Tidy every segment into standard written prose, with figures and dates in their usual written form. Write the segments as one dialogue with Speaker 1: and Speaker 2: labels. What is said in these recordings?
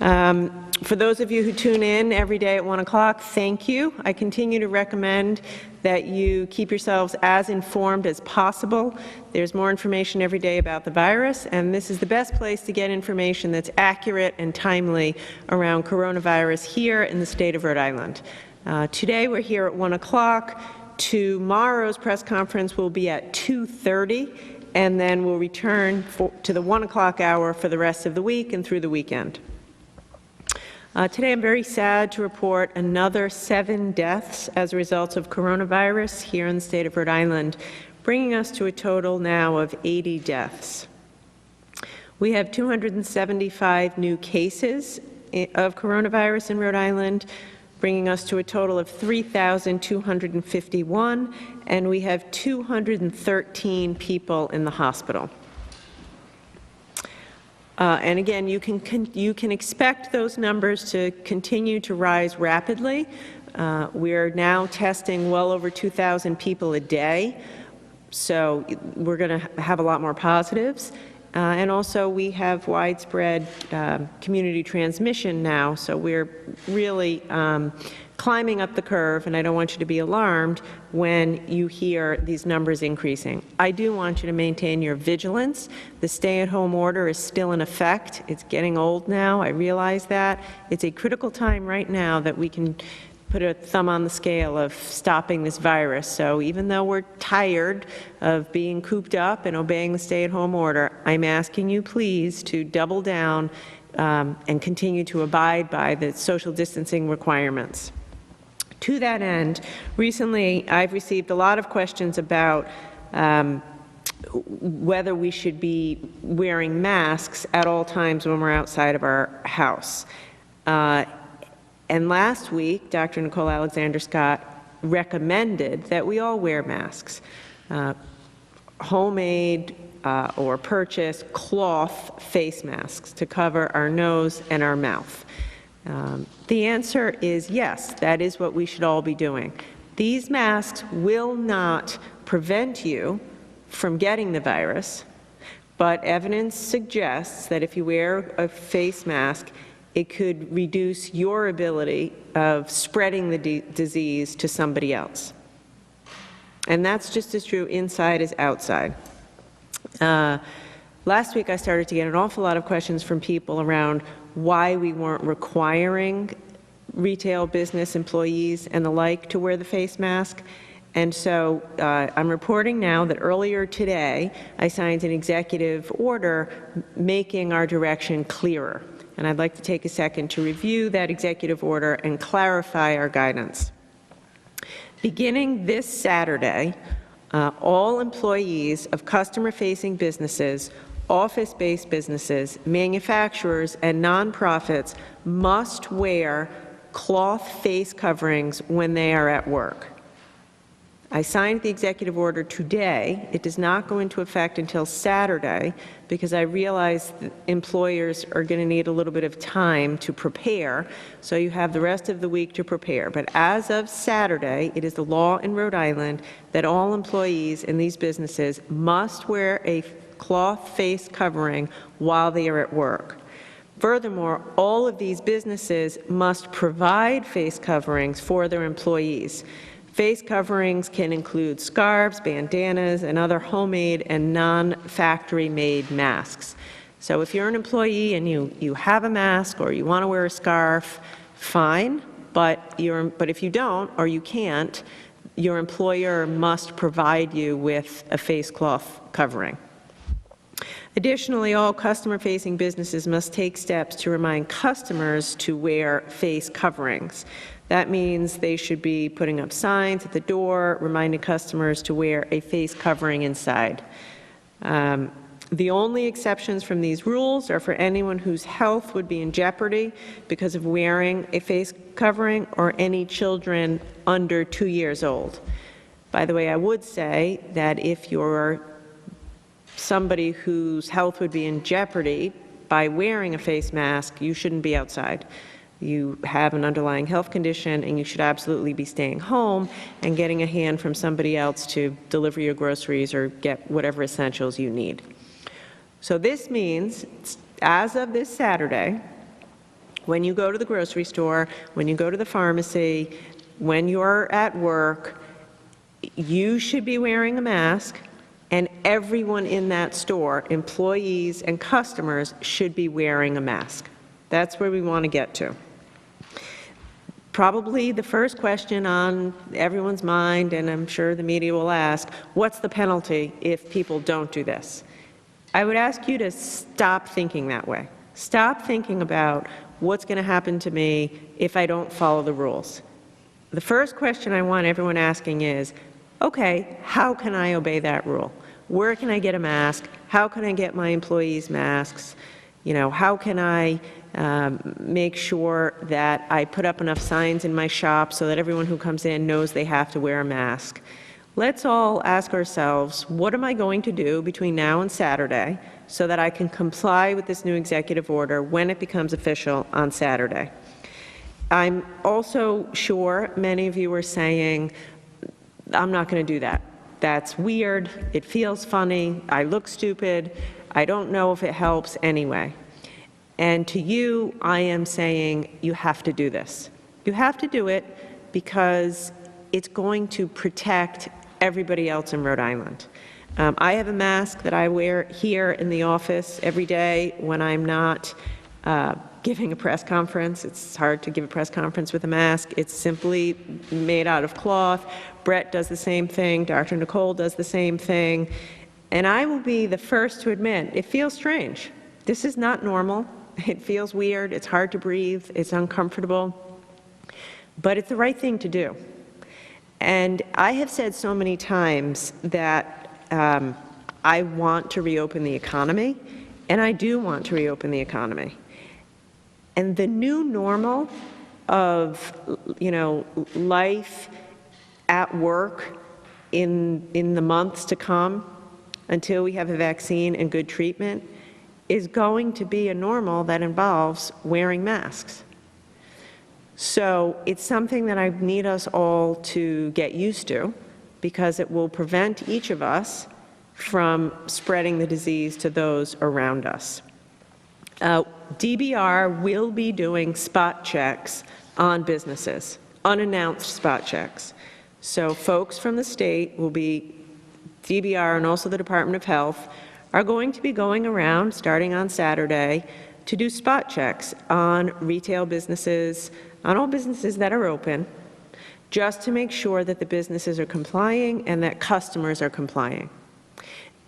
Speaker 1: For those of you who tune in every day at 1 o'clock, thank you. I continue to recommend that you keep yourselves as informed as possible. There's more information every day about the virus, and this is the best place to get information that's accurate and timely around coronavirus here in the state of Rhode Island. Today we're here at 1 o'clock. Tomorrow's press conference will be at 2:30, and then we'll return to the 1 o'clock hour for the rest of the week and through the weekend. Today I'm very sad to report another 7 deaths as a result of coronavirus here in the state of Rhode Island, bringing us to a total now of 80 deaths. We have 275 new cases of coronavirus in Rhode Island, bringing us to a total of 3,251, and we have 213 people in the hospital. And again, you can expect those numbers to continue to rise rapidly. We're now testing well over 2,000 people a day, so we're going to have a lot more positives. And also, we have widespread community transmission now, so we're really climbing up the curve, and I don't want you to be alarmed when you hear these numbers increasing. I do want you to maintain your vigilance. The stay-at-home order is still in effect. It's getting old now. I realize that. It's a critical time right now that we can put a thumb on the scale of stopping this virus. So even though we're tired of being cooped up and obeying the stay-at-home order, I'm asking you please to double down and continue to abide by the social distancing requirements. To that end, recently I've received a lot of questions about whether we should be wearing masks at all times when we're outside of our house. And last week, Dr. Nicole Alexander-Scott recommended that we all wear masks, homemade or purchased cloth face masks to cover our nose and our mouth. The answer is yes, that is what we should all be doing. These masks will not prevent you from getting the virus, but evidence suggests that if you wear a face mask, it could reduce your ability of spreading the disease to somebody else. And that's just as true inside as outside. Last week I started to get an awful lot of questions from people around why we weren't requiring retail business employees and the like to wear the face mask. And so I'm reporting now that earlier today I signed an executive order making our direction clearer. And I'd like to take a second to review that executive order and clarify our guidance. Beginning this Saturday, all employees of customer-facing businesses, office-based businesses, manufacturers, and nonprofits must wear cloth face coverings when they are at work. I signed the executive order today. It does not go into effect until Saturday because I realize that employers are going to need a little bit of time to prepare, so you have the rest of the week to prepare. But as of Saturday, it is the law in Rhode Island that all employees in these businesses must wear a cloth face covering while they are at work. Furthermore, all of these businesses must provide face coverings for their employees. Face coverings can include scarves, bandanas, and other homemade and non-factory made masks. So if you're an employee and you have a mask or you want to wear a scarf, fine, but if you don't or you can't, your employer must provide you with a face cloth covering. Additionally, all customer-facing businesses must take steps to remind customers to wear face coverings. That means they should be putting up signs at the door, reminding customers to wear a face covering inside. The only exceptions from these rules are for anyone whose health would be in jeopardy because of wearing a face covering or any children under 2 years old. By the way, I would say that if you're somebody whose health would be in jeopardy by wearing a face mask, you shouldn't be outside. You have an underlying health condition and you should absolutely be staying home and getting a hand from somebody else to deliver your groceries or get whatever essentials you need. So this means, as of this Saturday, when you go to the grocery store, when you go to the pharmacy, when you're at work, you should be wearing a mask, and everyone in that store, employees and customers, should be wearing a mask. That's where we want to get to. Probably the first question on everyone's mind, and I'm sure the media will ask, what's the penalty if people don't do this? I would ask you to stop thinking that way. Stop thinking about what's going to happen to me if I don't follow the rules. The first question I want everyone asking is, okay, how can I obey that rule? Where can I get a mask? How can I get my employees masks? You know, how can I make sure that I put up enough signs in my shop so that everyone who comes in knows they have to wear a mask? Let's all ask ourselves, what am I going to do between now and Saturday so that I can comply with this new executive order when it becomes official on Saturday? I'm also sure many of you are saying, I'm not going to do that. That's weird. It feels funny. I look stupid. I don't know if it helps anyway. And to you, I am saying you have to do this. You have to do it because it's going to protect everybody else in Rhode Island. I have a mask that I wear here in the office every day when I'm not giving a press conference. It's hard to give a press conference with a mask. It's simply made out of cloth. Brett does the same thing. Dr. Nicole does the same thing. And I will be the first to admit, it feels strange. This is not normal. It feels weird. It's hard to breathe. It's uncomfortable. But it's the right thing to do. And I have said so many times that I want to reopen the economy, and I do want to reopen the economy. And the new normal of, you know, life at work in the months to come until we have a vaccine and good treatment is going to be a normal that involves wearing masks. So it's something that I need us all to get used to because it will prevent each of us from spreading the disease to those around us. DBR will be doing spot checks on businesses, unannounced spot checks. So folks from the state will be, DBR and also the Department of Health, are going to be going around starting on Saturday to do spot checks on retail businesses, on all businesses that are open, just to make sure that the businesses are complying and that customers are complying.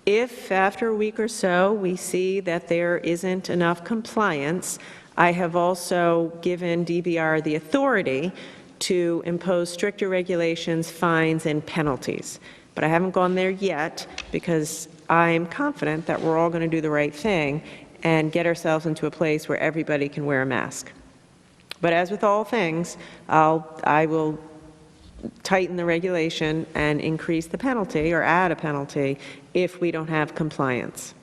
Speaker 1: If after a week or so we see that there isn't enough compliance, I have also given DBR the authority to impose stricter regulations, fines, and penalties. But I haven't gone there yet because I'm confident that we're all going to do the right thing and get ourselves into a place where everybody can wear a mask. But as with all things, I will tighten the regulation and increase the penalty or add a penalty if we don't have compliance.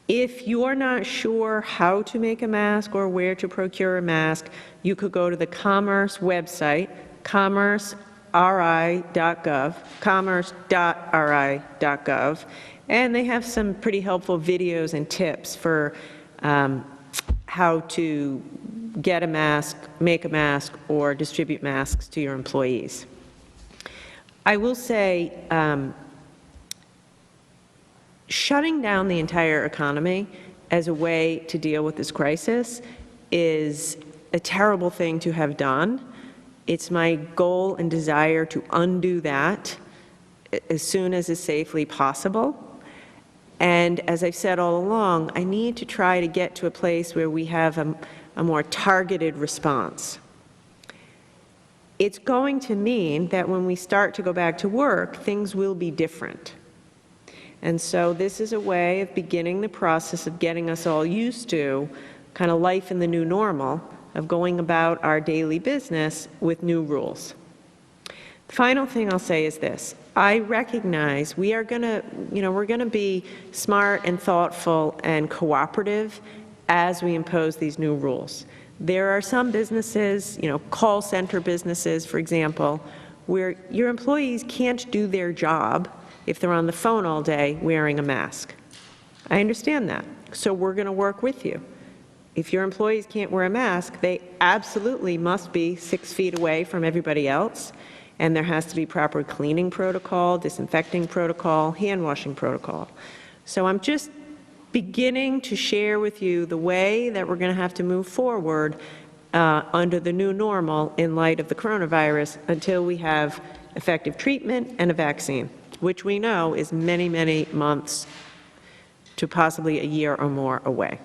Speaker 1: If you're not sure how to make a mask or where to procure a mask, you could go to the Commerce website, commerce.ri.gov, commerce.ri.gov, and they have some pretty helpful videos and tips for how to get a mask, make a mask, or distribute masks to your employees. I will say, shutting down the entire economy as a way to deal with this crisis is a terrible thing to have done. It's my goal and desire to undo that as soon as is safely possible. And as I've said all along, I need to try to get to a place where we have a more targeted response. It's going to mean that when we start to go back to work, things will be different. And so this is a way of beginning the process of getting us all used to kind of life in the new normal, of going about our daily business with new rules. The final thing I'll say is this. I recognize we are going to, we're going to be smart and thoughtful and cooperative as we impose these new rules. There are some businesses, call center businesses, for example, where your employees can't do their job if they're on the phone all day wearing a mask. I understand that, so we're going to work with you. If your employees can't wear a mask, they absolutely must be 6 feet away from everybody else, and there has to be proper cleaning protocol, disinfecting protocol, hand washing protocol. So I'm just beginning to share with you the way that we're going to have to move forward under the new normal in light of the coronavirus until we have effective treatment and a vaccine, which we know is many, many months to possibly a year or more away.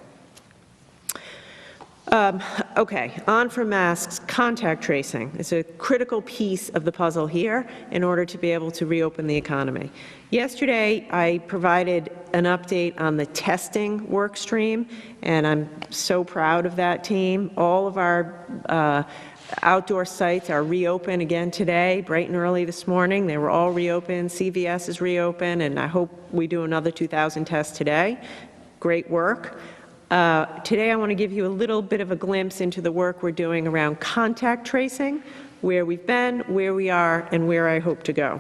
Speaker 1: Okay, on from masks, contact tracing is a critical piece of the puzzle here in order to be able to reopen the economy. Yesterday, I provided an update on the testing work stream, and I'm so proud of that team. All of our outdoor sites are reopened again today, bright and early this morning. They were all reopened. CVS is reopened, and I hope we do another 2,000 tests today. Great work. Today I want to give you a little bit of a glimpse into the work we're doing around contact tracing, where we've been, where we are, and where I hope to go.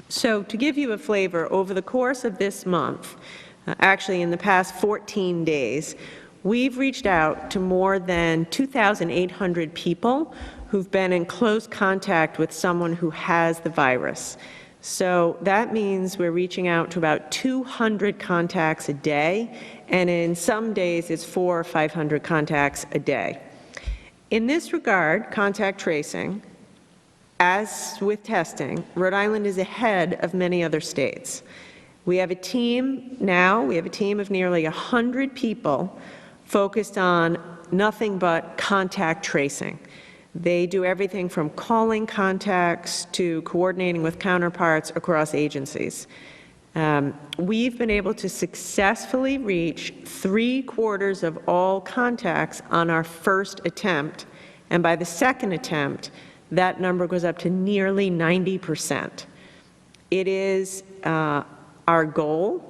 Speaker 1: So to give you a flavor, over the course of this month, actually in the past 14 days, we've reached out to more than 2,800 people who've been in close contact with someone who has the virus. So that means we're reaching out to about 200 contacts a day, and in some days it's 400 or 500 contacts a day. In this regard, contact tracing, as with testing, Rhode Island is ahead of many other states. We have a team now, we have a team of nearly 100 people focused on nothing but contact tracing. They do everything from calling contacts to coordinating with counterparts across agencies. We've been able to successfully reach 3/4 of all contacts on our first attempt, and by the second attempt, that number goes up to nearly 90%. It is our goal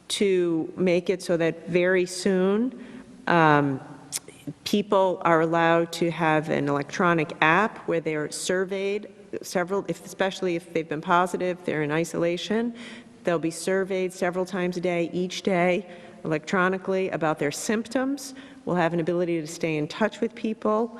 Speaker 1: to make it so that very soon people are allowed to have an electronic app where they're surveyed especially if they've been positive, they're in isolation. They'll be surveyed several times a day, each day, electronically about their symptoms. We'll have an ability to stay in touch with people.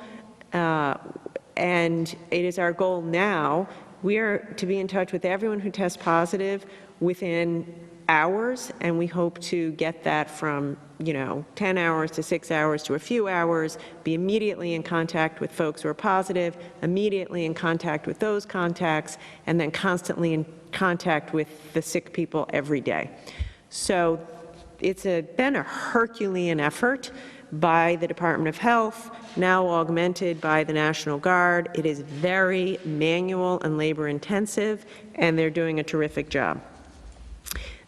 Speaker 1: And it is our goal now, we are to be in touch with everyone who tests positive within hours, and we hope to get that from 10 hours to 6 hours to a few hours, be immediately in contact with folks who are positive, immediately in contact with those contacts, and then constantly in contact with the sick people every day. So it's been a Herculean effort by the Department of Health, now augmented by the National Guard. It is very manual and labor intensive, and they're doing a terrific job.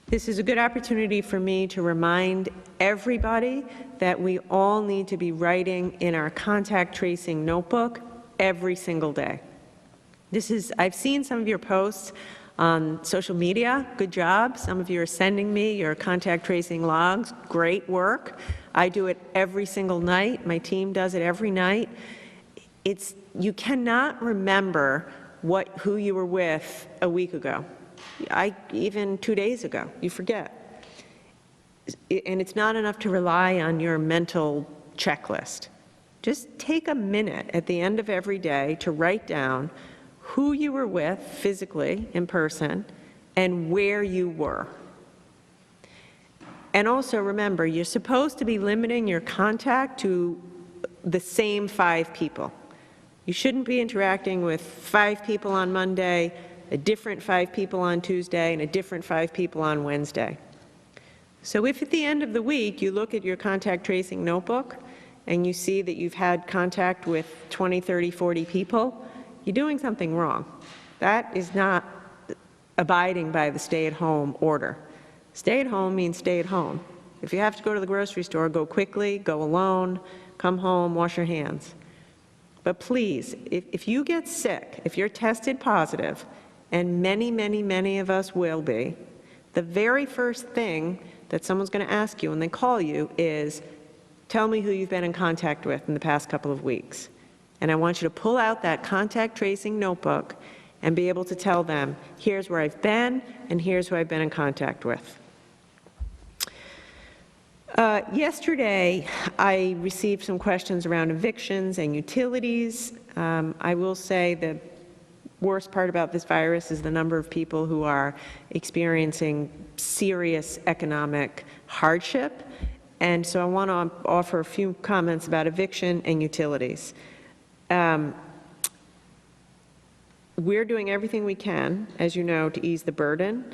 Speaker 1: This is a good opportunity for me to remind everybody that we all need to be writing in our contact tracing notebook every single day. I've seen some of your posts on social media. Good job. Some of you are sending me your contact tracing logs. Great work. I do it every single night. My team does it every night. You cannot remember who you were with a week ago. Even 2 days ago, you forget. And it's not enough to rely on your mental checklist. Just take a minute at the end of every day to write down who you were with physically, in person, and where you were. And also remember, you're supposed to be limiting your contact to the same 5 people. You shouldn't be interacting with 5 people on Monday, a different 5 people on Tuesday, and a different 5 people on Wednesday. So if at the end of the week you look at your contact tracing notebook and you see that you've had contact with 20, 30, 40 people, you're doing something wrong. That is not abiding by the stay-at-home order. Stay at home means stay at home. If you have to go to the grocery store, go quickly, go alone, come home, wash your hands. But please, if you get sick, if you're tested positive, and many, many, many of us will be, the very first thing that someone's going to ask you when they call you is, tell me who you've been in contact with in the past couple of weeks. And I want you to pull out that contact tracing notebook and be able to tell them, here's where I've been and here's who I've been in contact with. Yesterday, I received some questions around evictions and utilities. I will say the worst part about this virus is the number of people who are experiencing serious economic hardship. And so I want to offer a few comments about eviction and utilities. We're doing everything we can, as you know, to ease the burden.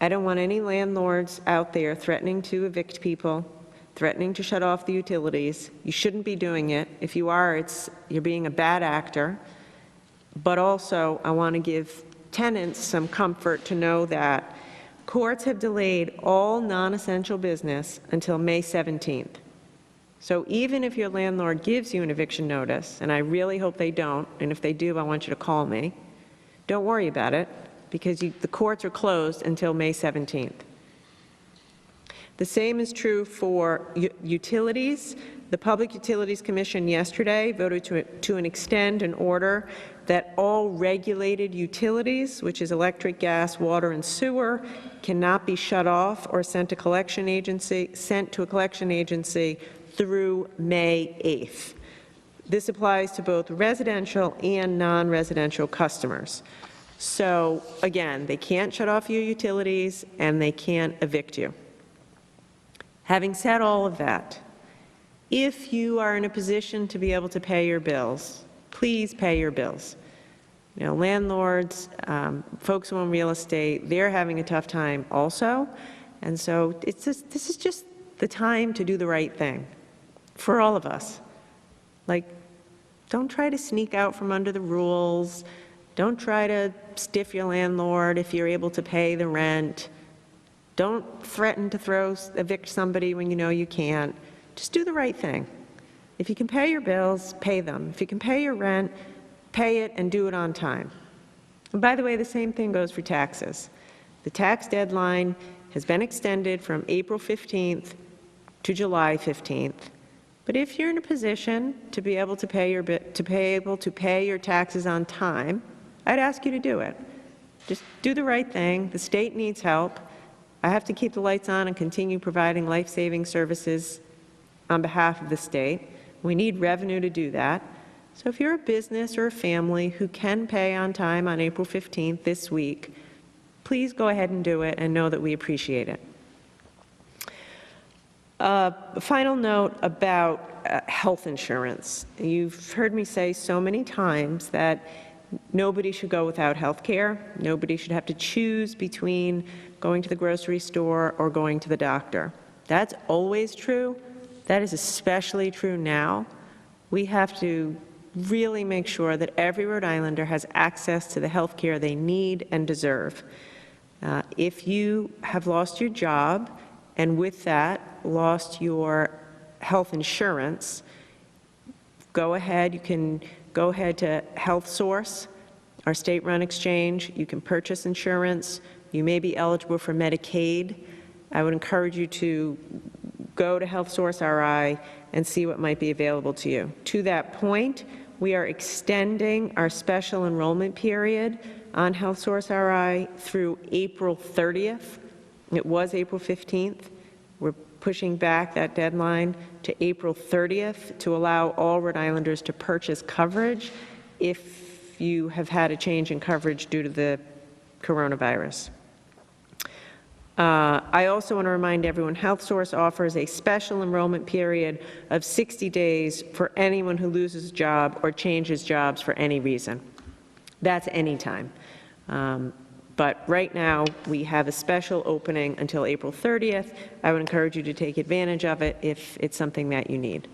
Speaker 1: I don't want any landlords out there threatening to evict people, threatening to shut off the utilities. You shouldn't be doing it. If you are, you're being a bad actor. But also, I want to give tenants some comfort to know that courts have delayed all non-essential business until May 17th. So even if your landlord gives you an eviction notice, and I really hope they don't, and if they do, I want you to call me, don't worry about it, because the courts are closed until May 17th. The same is true for utilities. The Public Utilities Commission yesterday voted to extend an order that all regulated utilities, which is electric, gas, water, and sewer, cannot be shut off or sent to a collection agency through May 8th. This applies to both residential and non-residential customers. So again, they can't shut off your utilities and they can't evict you. Having said all of that, if you are in a position to be able to pay your bills, please pay your bills. You know, landlords, folks who own real estate, they're having a tough time also. And so this is just the time to do the right thing for all of us. Like, don't try to sneak out from under the rules. Don't try to stiff your landlord if you're able to pay the rent. Don't threaten to evict somebody when you know you can't. Just do the right thing. If you can pay your bills, pay them. If you can pay your rent, pay it and do it on time. And by the way, the same thing goes for taxes. The tax deadline has been extended from April 15th to July 15th. But if you're in a position to be able to pay your taxes on time, I'd ask you to do it. Just do the right thing. The state needs help. I have to keep the lights on and continue providing life-saving services on behalf of the state. We need revenue to do that. So if you're a business or a family who can pay on time on April 15th this week, please go ahead and do it and know that we appreciate it. A final note about health insurance. You've heard me say so many times that nobody should go without health care. Nobody should have to choose between going to the grocery store or going to the doctor. That's always true. That is especially true now. We have to really make sure that every Rhode Islander has access to the health care they need and deserve. If you have lost your job and with that lost your health insurance, go ahead. You can go ahead to HealthSource, our state-run exchange. You can purchase insurance. You may be eligible for Medicaid. I would encourage you to go to HealthSource RI and see what might be available to you. To that point, we are extending our special enrollment period on HealthSource RI through April 30th. It was April 15th. We're pushing back that deadline to April 30th to allow all Rhode Islanders to purchase coverage if you have had a change in coverage due to the coronavirus. I also want to remind everyone, HealthSource offers a special enrollment period of 60 days for anyone who loses a job or changes jobs for any reason. That's any time. But right now, we have a special opening until April 30th. I would encourage you to take advantage of it if it's something that you need.